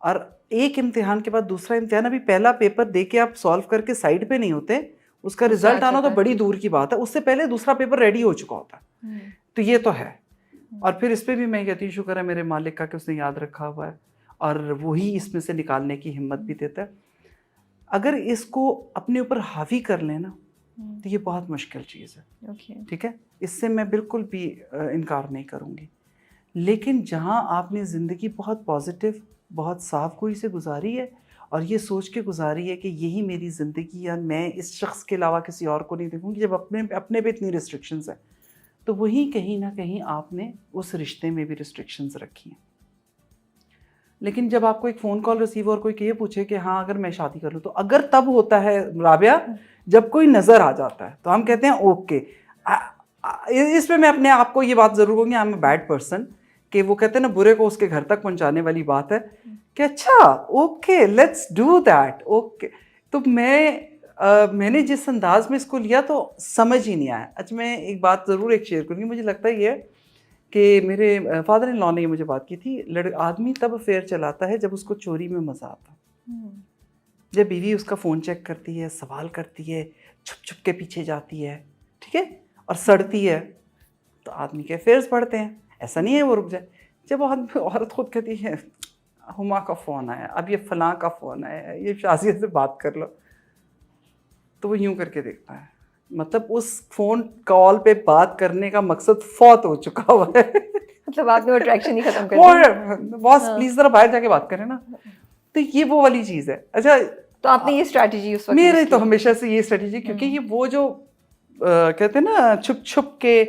اور ایک امتحان کے بعد دوسرا امتحان، ابھی پہلا پیپر دے کے آپ سالو کر کے سائڈ پہ نہیں ہوتے، اس کا رزلٹ آنا تو بڑی دور کی بات ہے، اس سے پہلے دوسرا پیپر ریڈی ہو چکا ہوتا ہے. تو یہ تو ہے. اور پھر اس پہ بھی میں کہتی ہوں شکر ہے میرے مالک کا کہ اس نے یاد رکھا ہوا ہے اور وہی اس میں سے نکالنے کی ہمت بھی دیتا ہے. اگر اس کو اپنے اوپر حاوی کر لیں نا تو یہ بہت مشکل چیز ہے. ٹھیک ہے، اس سے میں بالکل بھی انکار نہیں کروں گی. لیکن جہاں آپ نے زندگی بہت پازیٹیو، بہت صاف گوئی سے گزاری ہے اور یہ سوچ کے گزاری ہے کہ یہی میری زندگی ہے، میں اس شخص کے علاوہ کسی اور کو نہیں دیکھوں گی، جب اپنے پہ اتنی ریسٹرکشنز ہیں تو وہیں کہیں نہ کہیں آپ نے اس رشتے میں بھی ریسٹرکشنز رکھی ہیں. لیکن جب آپ کو ایک فون کال ریسیو اور کوئی یہ پوچھے کہ ہاں اگر میں شادی کر لوں تو اگر تب ہوتا ہے رابعہ جب کوئی نظر آ جاتا ہے تو ہم کہتے ہیں اوکے. اس پہ میں اپنے آپ کو یہ بات ضرور کہوں گی I am a bad person کہ وہ کہتے ہیں نا برے کو اس کے گھر تک پہنچانے والی بات ہے کہ اچھا okay let's do that okay. تو میں نے جس انداز میں اس کو لیا تو سمجھ ہی نہیں آیا. اچھا میں ایک بات ضرور ایک شیئر کروں گی. مجھے لگتا ہے یہ کہ میرے فادر ان لا نے یہ مجھے بات کی تھی، آدمی تب افیئر چلاتا ہے جب اس کو چوری میں مزہ آتا ہے. جب بیوی اس کا فون چیک کرتی ہے، سوال کرتی ہے، چھپ چھپ کے پیچھے جاتی ہے، ٹھیک ہے، اور سڑتی ہے تو آدمی کے افیئرز بڑھتے ہیں. ایسا نہیں ہے وہ رک جائے. جب عورت خود کہتی ہے ہما کا فون آیا، اب یہ فلاں کا فون آیا، یہ شازیہ سے بات کر لو، تو وہ یوں کر کے دیکھتا ہے مطلب اس فون کال پہ بات کرنے کا مقصد فوت ہو چکا ہوا ہے. مطلب آپ نے وہ اٹریکشن ہی ختم کر دی. باس پلیز ذرا باہر جا کے بات کریں نا. تو یہ وہ والی چیز ہے. اچھا تو آپ نے یہ اسٹریٹجی اس وقت میرے تو ہمیشہ سے یہ اسٹریٹجی، کیونکہ یہ وہ جو کہتے ہیں نا چھپ چھپ کے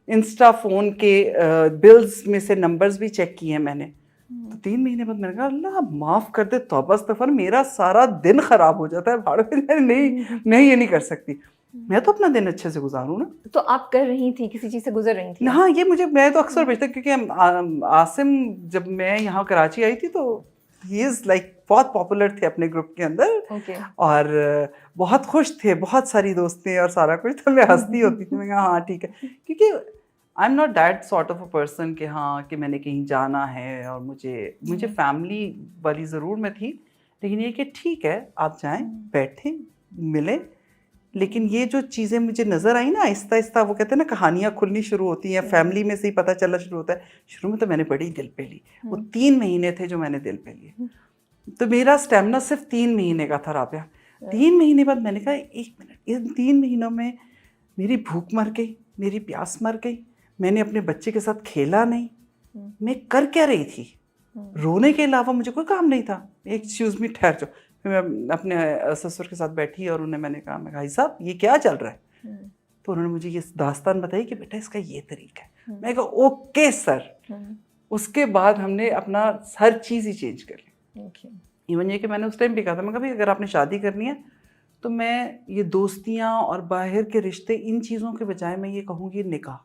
انسٹا فون کے بلز میں سے نمبرز بھی چیک کیے ہیں میں نے. تو 3 مہینے بعد میں نے کہا اللہ معاف کر دے، توبہ استغفار، میرا سارا دن خراب ہو جاتا ہے. نہیں میں یہ نہیں کر سکتی، میں تو اپنا دن اچھے سے گزاروں نا. تو آپ کر رہی تھی، کسی چیز سے گزر رہی تھی؟ ہاں یہ میں تو اکثر بھیجتا کیونکہ عاصم جب میں یہاں کراچی آئی تھی تو ہی از لائک بہت پاپولر تھے اپنے گروپ کے اندر اور بہت خوش تھے، بہت ساری دوستیں اور سارا کچھ. تو میں ہنستی ہوتی تھی، میں کہا ہاں ٹھیک ہے، کیونکہ I am not that sort of a person کہ ہاں کہ میں نے کہیں جانا ہے اور مجھے فیملی والی ضرور میں تھی، لیکن یہ کہ ٹھیک ہے آپ جائیں بیٹھیں ملیں. لیکن یہ جو چیزیں مجھے نظر آئیں نا آہستہ آہستہ، وہ کہتے ہیں نا کہانیاں کھلنی شروع ہوتی ہیں، فیملی میں سے ہی پتہ چلنا شروع ہوتا ہے. شروع میں تو میں نے بڑی دل پہ لی، وہ 3 مہینے تھے جو میں نے دل پہ لیے. تو میرا اسٹیمنا صرف 3 مہینے کا تھا رابعہ. 3 مہینے بعد میں نے کہا ایک منٹ، ان 3 مہینوں میں میری بھوک مر گئی، میری پیاس مر گئی، میں نے اپنے بچے کے ساتھ کھیلا نہیں، میں کر کیا رہی تھی؟ رونے کے علاوہ مجھے کوئی کام نہیں تھا. ایکسکیوز می ٹھہر جاؤ. میں اپنے سسر کے ساتھ بیٹھی اور میں نے کہا بھائی صاحب یہ کیا چل رہا ہے؟ تو انہوں نے مجھے یہ داستان بتائی کہ بیٹا اس کا یہ طریقہ ہے. میں کہا اوکے سر. اس کے بعد ہم نے اپنا ہر چیز ہی چینج کر لی. ایون یہ کہ میں نے اس ٹائم بھی کہا تھا، میں کہا بھائی اگر آپ نے شادی کرنی ہے تو میں یہ دوستیاں اور باہر کے رشتے ان چیزوں کے بجائے میں یہ کہوں گی نکاح،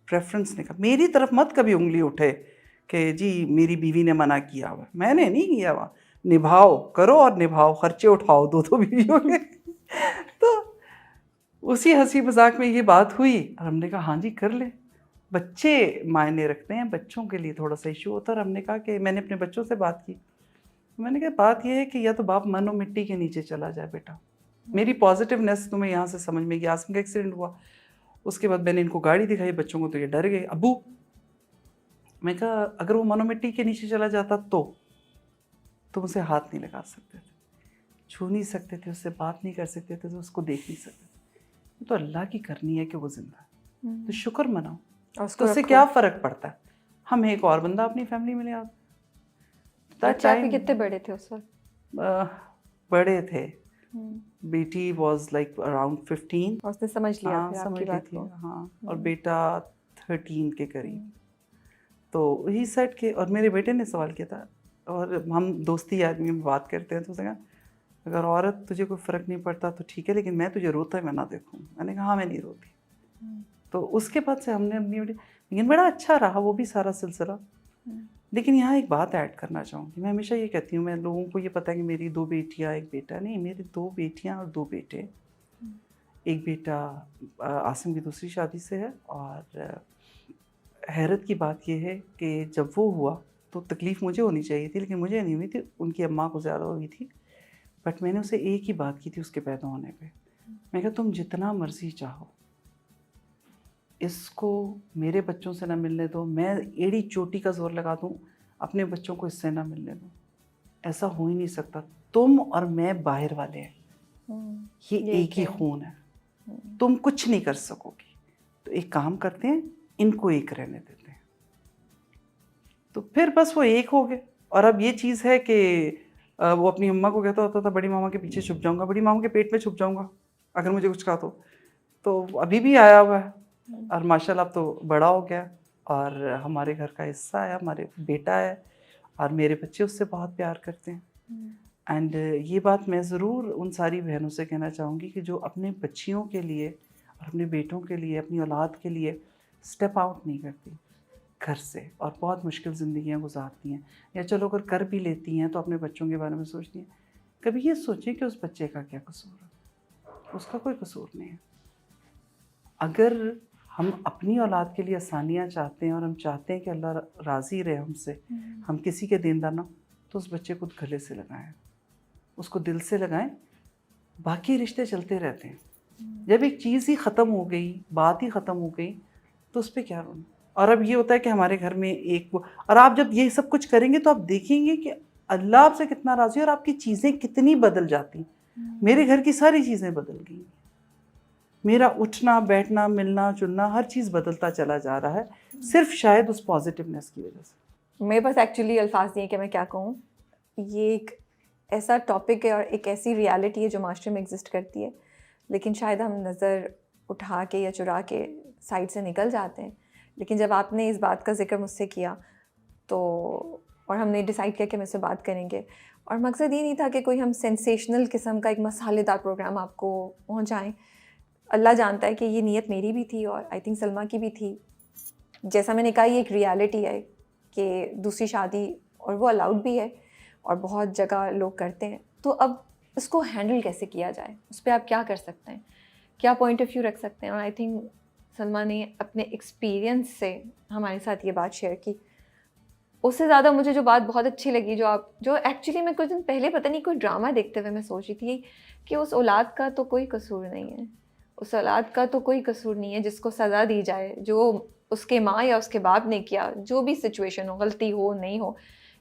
پریفرنس نکاح. میری طرف مت کبھی انگلی اٹھے کہ جی میری بیوی نے منع کیا ہوا، میں نے نہیں کیا ہوا. نبھاؤ، کرو اور نبھاؤ، خرچے اٹھاؤ 2 بیویوں کے. تو اسی ہنسی مذاق میں یہ بات ہوئی اور ہم نے کہا ہاں جی کر لیں. بچے معنی رکھتے ہیں، بچوں کے لیے تھوڑا سا ایشو ہوتا ہے. اور ہم نے کہا کہ میں نے اپنے بچوں سے بات کی، میں نے کہا بات یہ ہے کہ یا تو باپ من و مٹی کے نیچے چلا جائے بیٹا. میری پازیٹیونیس تمہیں یہاں سے سمجھ میں گیا. آسم کا ایکسیڈنٹ ہوا، اس کے بعد میں نے ان کو گاڑی دکھائی، بچوں کو تو یہ ڈر گئے. ابو، میں کہا اگر وہ من و مٹی کے نیچے چلا جاتا تو تم اسے ہاتھ نہیں لگا سکتے تھے، چھو نہیں سکتے تھے، اس سے بات نہیں کر سکتے تھے، تو اس کو دیکھ نہیں سکتے تھے. تو اللہ کی کرنی ہے کہ وہ زندہ ہے تو شکر مناؤ. تو اس سے کیا فرق پڑتا ہے؟ ہم ایک اور بندہ اپنی فیملی میں لے آتے. بچے آپ کے کتنے بڑے تھے اس وقت؟ بڑے تھے، بیٹی واز لائک اراؤنڈ 15. اس نے سمجھ لیا پھر آپ کی بات کو. ہاں، اور بیٹا 13 کے قریب. تو ہی سیٹ کے، اور میرے بیٹے نے سوال کیا تھا، اور ہم دوستی آدمی میں بات کرتے ہیں تو اس نے کہا اگر عورت تجھے کوئی فرق نہیں پڑتا تو ٹھیک ہے، لیکن میں تجھے روتا ہے میں نہ دیکھوں. میں نے کہا ہاں میں نہیں روتی. تو اس کے بعد سے ہم نے اپنی لیکن بڑا اچھا رہا وہ بھی سارا سلسلہ. لیکن یہاں ایک بات ایڈ کرنا چاہوں گی. میں ہمیشہ یہ کہتی ہوں، میں لوگوں کو یہ پتہ ہے کہ میری 2 بیٹیاں 1 بیٹا، نہیں، میری 2 بیٹیاں اور 2 بیٹے. ایک بیٹا عاصم کی دوسری شادی سے ہے. اور حیرت کی بات یہ ہے کہ جب وہ ہوا تو تکلیف مجھے ہونی چاہیے تھی لیکن مجھے نہیں ہوئی تھی, ان کی اماں کو زیادہ ہوئی تھی. بٹ میں نے اسے ایک ہی بات کی تھی اس کے پیدا ہونے پہ, میں کہا تم جتنا مرضی چاہو اس کو میرے بچوں سے نہ ملنے دو, میں ایڑی چوٹی کا زور لگا دوں اپنے بچوں کو اس سے نہ ملنے دو, ایسا ہو ہی نہیں سکتا. تم اور میں باہر والے ہیں, یہ ایک ہی خون ہے, تم کچھ نہیں کر سکو گی, تو ایک کام کرتے ہیں ان کو ایک رہنے دیتے ہیں. تو پھر بس وہ ایک ہو گئے. اور اب یہ چیز ہے کہ وہ اپنی اماں کو کہتا ہوتا تھا بڑی ماما کے پیچھے چھپ جاؤں گا, بڑی ماما کے پیٹ میں چھپ جاؤں گا اگر مجھے کچھ کہا تو ابھی بھی آیا ہوا ہے. اور ماشاء اللہ اب تو بڑا ہو گیا اور ہمارے گھر کا حصہ ہے, ہمارے بیٹا ہے, اور میرے بچے اس سے بہت پیار کرتے ہیں. اینڈ یہ بات میں ضرور ان ساری بہنوں سے کہنا چاہوں گی کہ جو اپنے بچیوں کے لیے اور اپنے بیٹوں کے لیے, اپنی اولاد کے لیے اسٹیپ آؤٹ نہیں کرتی گھر سے اور بہت مشکل زندگیاں گزارتی ہیں, یا چلو اگر کر بھی لیتی ہیں تو اپنے بچوں کے بارے میں سوچتی ہیں, کبھی یہ سوچیں کہ اس بچے کا کیا قصور ہے. اس کا کوئی قصور نہیں ہے. اگر ہم اپنی اولاد کے لیے آسانیاں چاہتے ہیں اور ہم چاہتے ہیں کہ اللہ راضی رہے ہم سے, ہم کسی کے دیندار نہ, تو اس بچے کو گلے سے لگائیں, اس کو دل سے لگائیں. باقی رشتے چلتے رہتے ہیں. جب ایک چیز ہی ختم ہو گئی, بات ہی ختم ہو گئی, تو اس پہ کیا رونا. اور اب یہ ہوتا ہے کہ ہمارے گھر میں ایک اور آپ جب یہ سب کچھ کریں گے تو آپ دیکھیں گے کہ اللہ آپ سے کتنا راضی ہے اور آپ کی چیزیں کتنی بدل جاتی. میرے گھر کی ساری چیزیں بدل گئی, میرا اٹھنا بیٹھنا ملنا جلنا ہر چیز بدلتا چلا جا رہا ہے, صرف شاید اس پازیٹیونیس کی وجہ سے. میرے پاس ایکچولی الفاظ نہیں ہے کہ میں کیا کہوں. یہ ایک ایسا ٹاپک ہے اور ایک ایسی ریالٹی ہے جو معاشرے میں ایگزسٹ کرتی ہے, لیکن شاید ہم نظر اٹھا کے یا چرا کے سائڈ سے نکل جاتے ہیں. لیکن جب آپ نے اس بات کا ذکر مجھ سے کیا تو, اور ہم نے ڈیسائیڈ کیا کہ ہم اس سے بات کریں گے, اور مقصد یہ نہیں تھا کہ کوئی ہم سینسیشنل قسم کا ایک مسالے دار پروگرام آپ کو پہنچائیں. اللہ جانتا ہے کہ یہ نیت میری بھی تھی اور آئی تھنک سلمیٰ کی بھی تھی. جیسا میں نے کہا یہ ایک ریالٹی ہے کہ دوسری شادی, اور وہ الاؤڈ بھی ہے اور بہت جگہ لوگ کرتے ہیں. تو اب اس کو ہینڈل کیسے کیا جائے, اس پہ آپ کیا کر سکتے ہیں, کیا پوائنٹ آف ویو رکھ سکتے ہیں. اور آئی تھنک سلمیٰ نے اپنے ایکسپیرینس سے ہمارے ساتھ یہ بات شیئر کی. اس سے زیادہ مجھے جو بات بہت اچھی لگی, جو ایکچولی میں کچھ دن پہلے پتہ نہیں کوئی ڈرامہ دیکھتے ہوئے میں سوچ رہی تھی کہ اس اولاد کا تو کوئی قصور نہیں ہے, اس اولاد کا تو کوئی قصور نہیں ہے جس کو سزا دی جائے, جو اس کے ماں یا اس کے باپ نے کیا, جو بھی سچویشن ہو, غلطی ہو نہیں ہو,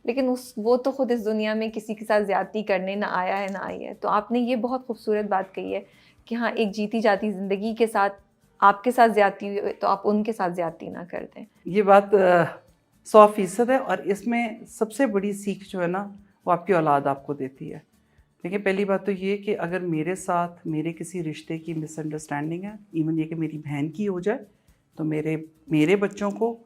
لیکن وہ تو خود اس دنیا میں کسی کے ساتھ زیادتی کرنے نہ آیا ہے نہ آئی ہے. تو آپ نے یہ بہت خوبصورت بات کہی ہے کہ ہاں ایک جیتی جاتی زندگی کے ساتھ آپ کے ساتھ زیادتی ہوئی تو آپ ان کے ساتھ زیادتی نہ کر دیں. یہ بات 100% ہے, اور اس میں سب سے بڑی سیکھ جو ہے نا وہ آپ کی اولاد آپ کو دیتی ہے. دیکھیں پہلی بات تو یہ کہ اگر میرے ساتھ میرے کسی رشتے کی مس انڈرسٹینڈنگ ہے, ایون یہ کہ میری بہن کی ہو جائے, تو میرے بچوں کو,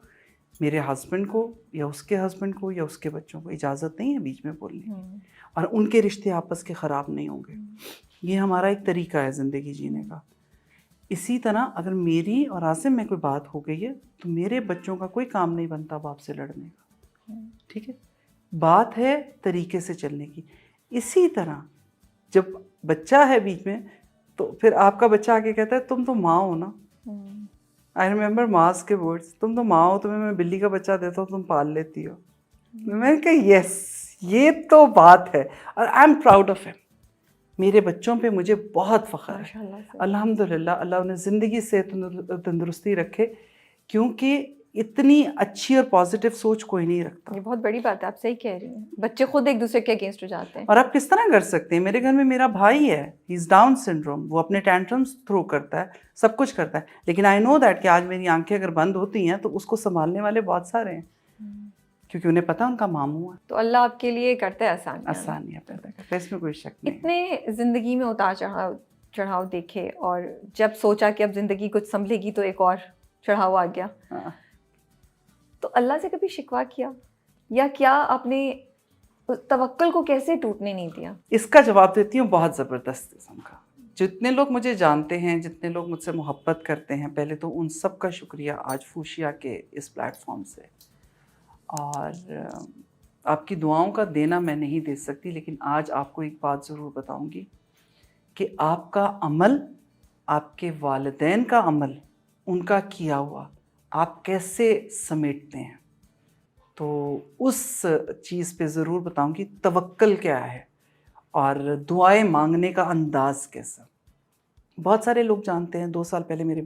میرے ہسبینڈ کو یا اس کے ہسبینڈ کو یا اس کے بچوں کو اجازت نہیں ہے بیچ میں بولنے کی, اور ان کے رشتے آپس کے خراب نہیں ہوں گے. یہ ہمارا ایک طریقہ ہے زندگی جینے کا. اسی طرح اگر میری اور عاصم میں کوئی بات ہو گئی ہے تو میرے بچوں کا کوئی کام نہیں بنتا باپ سے لڑنے کا, ٹھیک ہے. بات ہے طریقے سے چلنے کی. اسی طرح جب بچہ ہے بیچ میں تو پھر آپ کا بچہ آگے کہتا ہے تم تو ماں ہو نا. آئی ریمبر ماس کے ورڈس, تم تو ماں ہو, تمہیں میں بلی کا بچہ دیتا ہوں تم پال لیتی ہو. میں نے کہا یس, یہ تو بات ہے, اور I am proud of him. میرے بچوں پہ مجھے بہت فخر ہے الحمد للہ. اللہ انہیں زندگی سے تندرستی رکھے, کیونکہ اتنی اچھی اور پازیٹیو سوچ کوئی نہیں رکھتا. یہ بہت بڑی بات ہے, آپ صحیح کہہ رہی ہیں. بچے خود ایک دوسرے کے اگینسٹ ہو جاتے ہیں. اور آپ کس طرح کر سکتے ہیں, میرے گھر میں میرا بھائی ہے, ہی از ڈاؤن سنڈروم, وہ اپنے ٹینٹرمس تھرو کرتا ہے, سب کچھ کرتا ہے, لیکن آئی نو دیٹ کہ آج میری آنکھیں اگر بند ہوتی ہیں تو اس کو سنبھالنے والے بہت سارے ہیں, کیونکہ انہیں پتہ ان کا ماموں ہے. تو اللہ آپ کے لیے کرتا ہے آسانیاں پیدا کرتا ہے, اس میں کوئی شک نہیں. اتنے زندگی میں اتار چڑھاؤ دیکھے, اور جب سوچا کہ اب زندگی کچھ سنبھلے گی تو ایک اور چڑھاؤ آ گیا, تو اللہ سے کبھی شکوہ کیا, یا کیا آپ نے توکل کو کیسے ٹوٹنے نہیں دیا؟ اس کا جواب دیتی ہوں بہت زبردست قسم کا. جتنے لوگ مجھے جانتے ہیں, جتنے لوگ مجھ سے محبت کرتے ہیں, پہلے تو ان سب کا شکریہ آج فوشیا کے اس پلیٹ فارم سے. اور آپ کی دعاؤں کا دینا میں نہیں دے سکتی, لیکن آج آپ کو ایک بات ضرور بتاؤں گی کہ آپ کا عمل, آپ کے والدین کا عمل, ان کا کیا ہوا آپ کیسے سمیٹتے ہیں. تو اس چیز پہ ضرور بتاؤں گی توکل کیا ہے اور دعائیں مانگنے کا انداز کیسا. بہت سارے لوگ جانتے ہیں 2 سال پہلے میرے